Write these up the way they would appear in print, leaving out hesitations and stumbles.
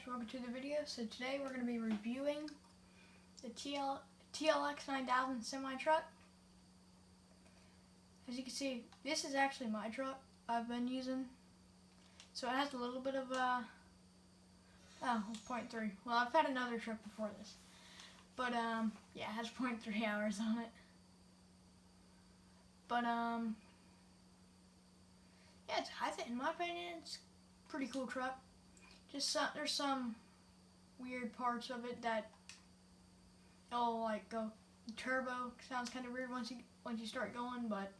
welcome to the video. So today we're going to be reviewing the TLX 9000 semi-truck. As you can see, this is actually my truck I've been using. So it has a little bit of 0.3. Well, I've had another truck before this. But yeah, it has 0.3 hours on it. But yeah, I think, in my opinion, it's a pretty cool truck. Just there's some weird parts of it that it'll like go turbo. Sounds kind of weird once you start going, but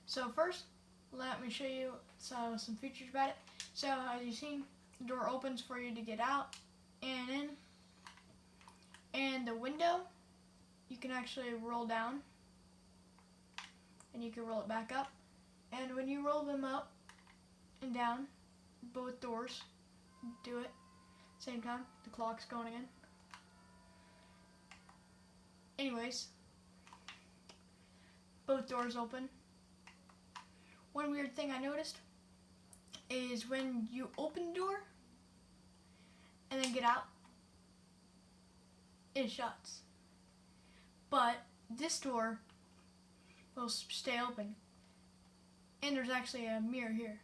so first let me show you some features about it. So as you've seen, the door opens for you to get out and in, and the window you can actually roll down and you can roll it back up, and when you roll them up and down, both doors do it same time. The clock's going again. Anyways, both doors open. One weird thing I noticed is when you open the door and then get out, it shuts. But this door will stay open. And there's actually a mirror here.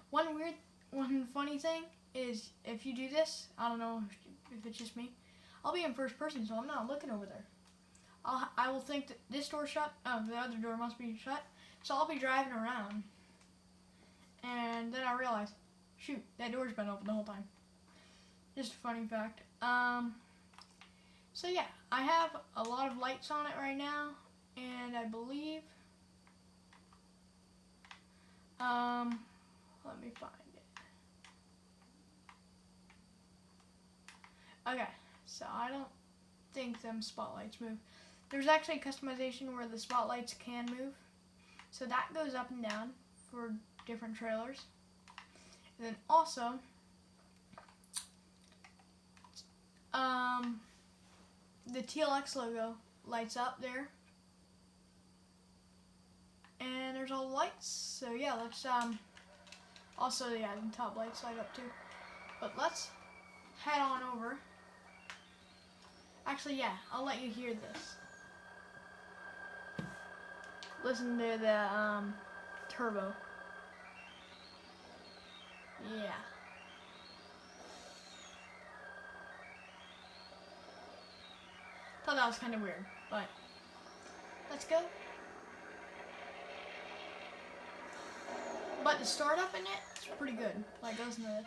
One funny thing is if you do this, I don't know if it's just me, I'll be in first person, so I'm not looking over there. I will think that this door's shut, the other door must be shut, so I'll be driving around. And then I realize, shoot, that door's been open the whole time. Just a funny fact. So yeah, I have a lot of lights on it right now, and I believe, let me find it. Okay, so I don't think them spotlights move. There's actually a customization where the spotlights can move. So that goes up and down for different trailers. And then also, the TLX logo lights up there. And there's all the lights. So yeah, let's, also, yeah, the top lights light up too. But let's head on over. Actually, yeah, I'll let you hear this. Listen to the turbo. Yeah. Thought that was kind of weird, but let's go. But the startup in it's pretty good. Like, listen to this.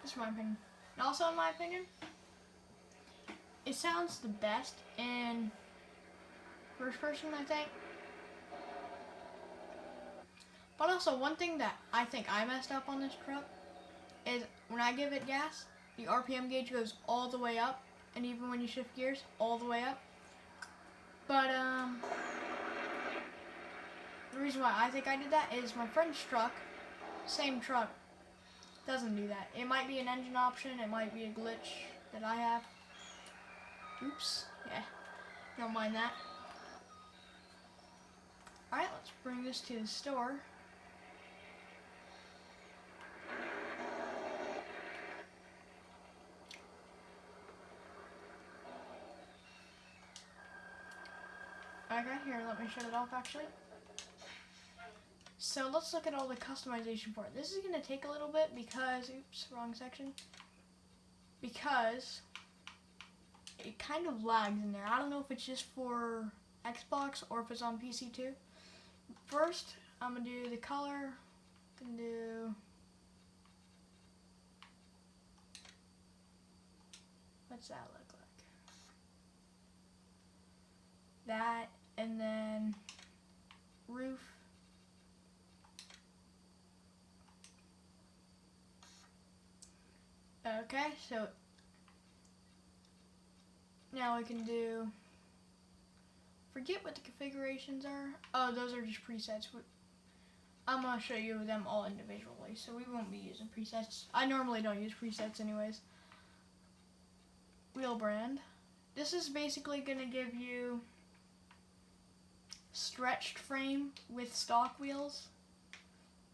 Just my opinion. And also, in my opinion, it sounds the best in first person, I think. But also, one thing that I think I messed up on this truck is when I give it gas, the RPM gauge goes all the way up, and even when you shift gears, all the way up. But the reason why I think I did that is my friend's truck, same truck, doesn't do that. It might be an engine option, it might be a glitch that I have. Oops, yeah, don't mind that. Alright, let's bring this to the store. Okay, here, let me shut it off actually. So let's look at all the customization for it. This is going to take a little bit because, oops, wrong section. Because it kind of lags in there. I don't know if it's just for Xbox or if it's on PC too. First, I'm going to do the color. I'm going to do, what's that look like? That, and then roof. Okay, so now we can do, forget what the configurations are. Oh, those are just presets. I'm going to show you them all individually, so we won't be using presets. I normally don't use presets anyways. Wheel brand. This is basically going to give you stretched frame with stock wheels,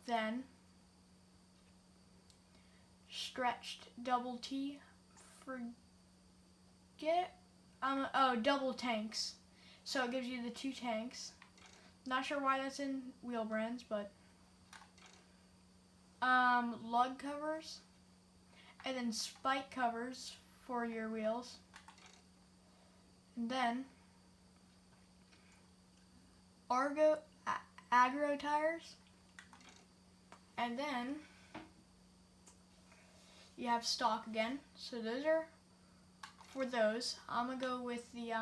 then stretched double T, double tanks. So it gives you the 2 tanks. Not sure why that's in wheel brands, but lug covers, and then spike covers for your wheels, and then agro tires, and then you have stock again. So those are for those. I'm gonna go with the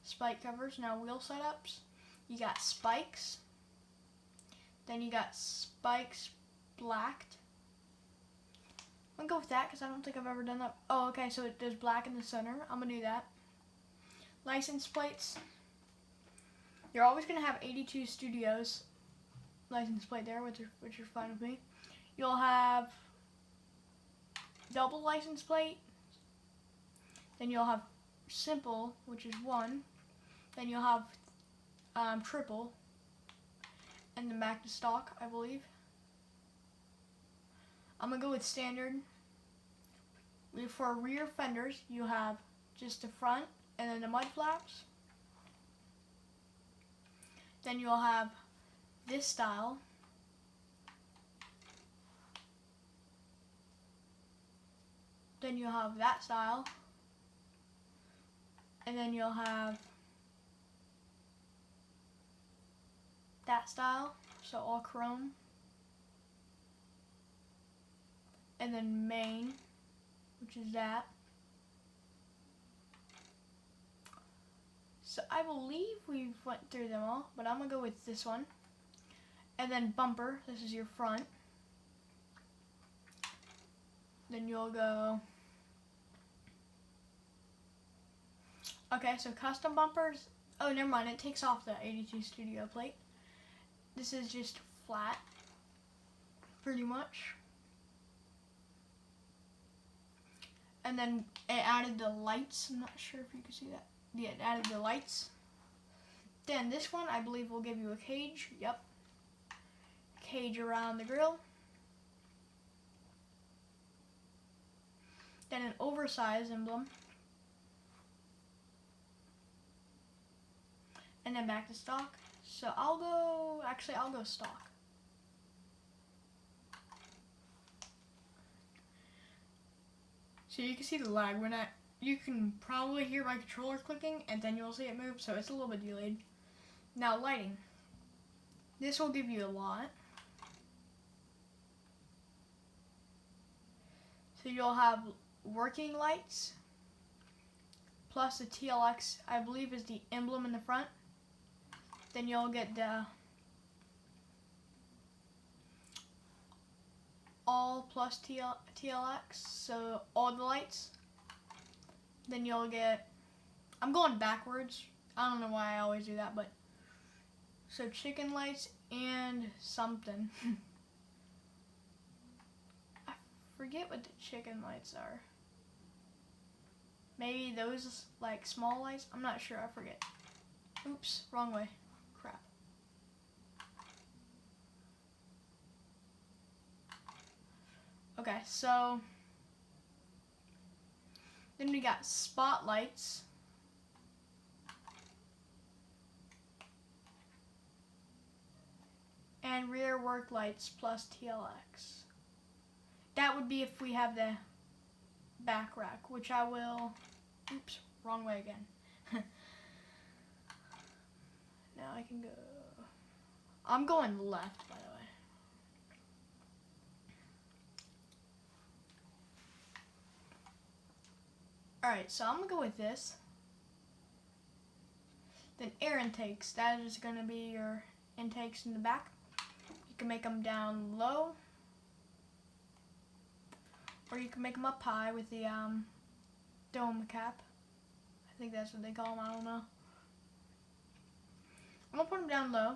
spike covers. Now wheel setups, you got spikes, then you got spikes blacked. I'm gonna go with that because I don't think I've ever done that. Oh, okay, so it does black in the center. I'm gonna do that. License plates, you're always gonna have 82 Studios license plate there, which are fine with me. You'll have double license plate, then you'll have simple, which is 1, then you'll have triple, and then back to stock, I believe. I'm gonna go with standard. For rear fenders, you have just the front and then the mud flaps. Then you'll have this style. Then you'll have that style. And then you'll have that style, so all chrome. And then main, which is that. So I believe we've went through them all, but I'm gonna go with this one. And then bumper, this is your front. Then you'll go, okay, so custom bumpers, oh never mind, it takes off the 82 Studio plate. This is just flat, pretty much. And then it added the lights. I'm not sure if you can see that. Yeah, it added the lights. Then this one, I believe, will give you a cage. Yep. Cage around the grill. Then an oversized emblem. And then back to stock. So I'll go stock. So you can see the lag. You can probably hear my controller clicking, and then you'll see it move, so it's a little bit delayed. Now lighting. This will give you a lot. So you'll have working lights, plus the TLX, I believe, is the emblem in the front. Then you'll get the all plus TLX, so all the lights. Then you'll get, I'm going backwards, I don't know why I always do that, but, so chicken lights and something. I forget what the chicken lights are. Maybe those like small lights, I'm not sure, I forget. Oops, wrong way, crap. Okay, so then we got spotlights. And rear work lights plus TLX. That would be if we have the back rack, which I will, oops, wrong way again. Now I can go, I'm going left, by the way. Alright, so I'm going to go with this. Then air intakes, that is going to be your intakes in the back. You can make them down low, or you can make them up high with the dome cap. I think that's what they call them, I don't know. I'm going to put them down low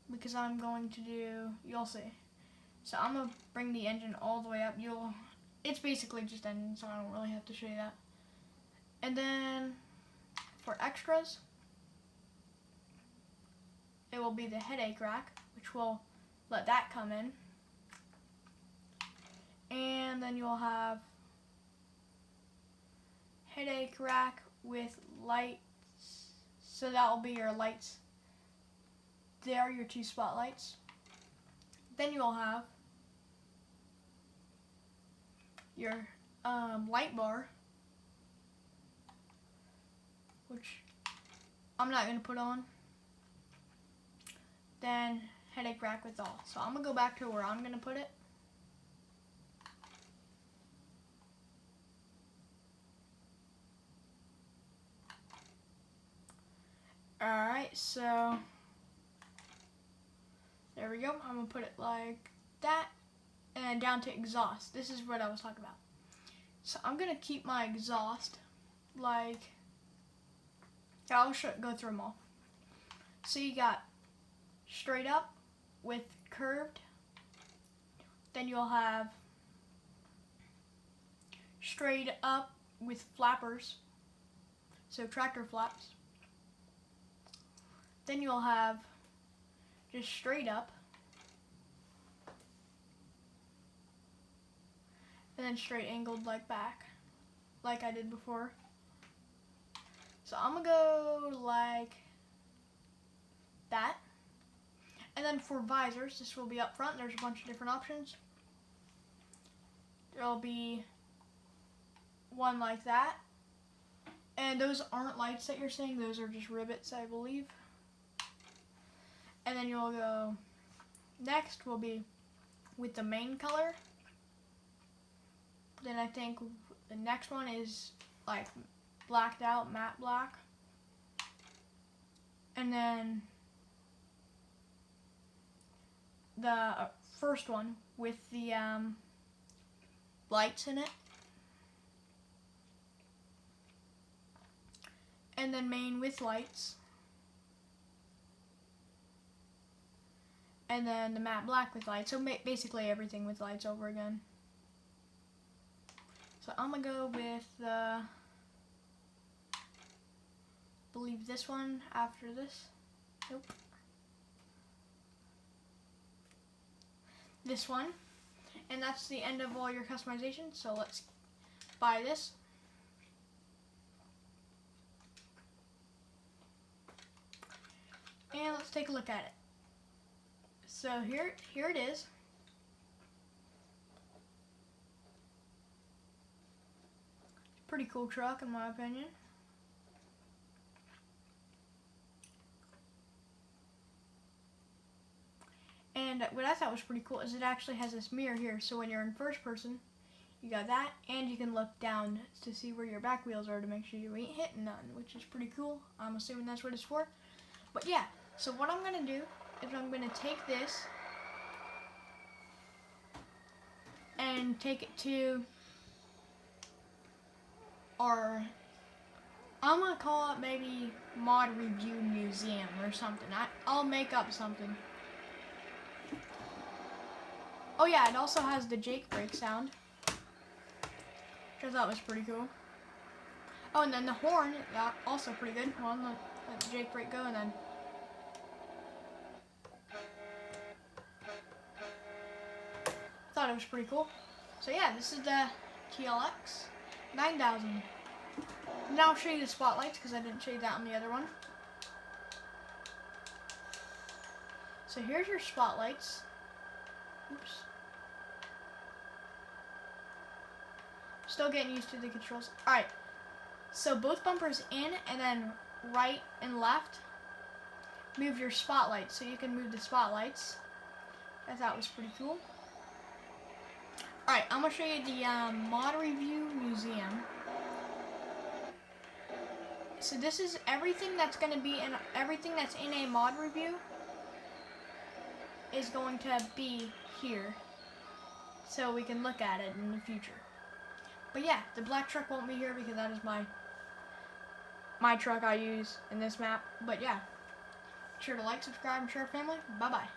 because I'm going to do, you'll see. So I'm going to bring the engine all the way up. It's basically just engine, so I don't really have to show you that. And then for extras, it will be the headache rack, which will let that come in. And then you'll have headache rack with lights. So that will be your lights. There, your 2 spotlights. Then you'll have your light bar, which I'm not going to put on. Then headache rack with all. So I'm going to go back to where I'm going to put it. Alright, so there we go. I'm going to put it like that. And down to exhaust. This is what I was talking about. So I'm going to keep my exhaust like, yeah, I'll go through them all. So you got straight up with curved. Then you'll have straight up with flappers. So tractor flaps. Then you'll have just straight up. And then straight angled like back, like I did before. So I'm gonna go like that. And then for visors, this will be up front. There's a bunch of different options. There'll be one like that. And those aren't lights that you're seeing, those are just rivets, I believe. And then you'll go, next will be with the main color. Then I think the next one is like blacked out, matte black. And then the first one with the lights in it. And then main with lights. And then the matte black with lights. So basically everything with lights over again. So I'm going to go with the, I believe this one after this. Nope. This one. And that's the end of all your customization. So let's buy this. And let's take a look at it. So here it is. Pretty cool truck in my opinion. And what I thought was pretty cool is it actually has this mirror here. So when you're in first person, you got that, and you can look down to see where your back wheels are to make sure you ain't hitting none, which is pretty cool. I'm assuming that's what it's for. But yeah, so what I'm gonna do is I'm gonna take this and take it to our, I'm gonna call it maybe Mod Review Museum or something. I'll make up something. Oh yeah, it also has the Jake brake sound, which I thought was pretty cool. Oh, and then the horn, yeah, also pretty good. Well, I'm gonna let the Jake brake go and then. Thought it was pretty cool. So yeah, this is the TLX 9000. Now I'll show you the spotlights because I didn't show you that on the other one. So here's your spotlights. Oops. Still getting used to the controls. Alright, so both bumpers in and then right and left. Move your spotlights, so you can move the spotlights. I thought was pretty cool. Alright, I'm going to show you the Mod Review Museum. So this is everything that's going to be in, everything that's in a mod review is going to be here. So we can look at it in the future. But yeah, the black truck won't be here because that is my truck I use in this map. But yeah, be sure to like, subscribe, and share, family. Bye-bye.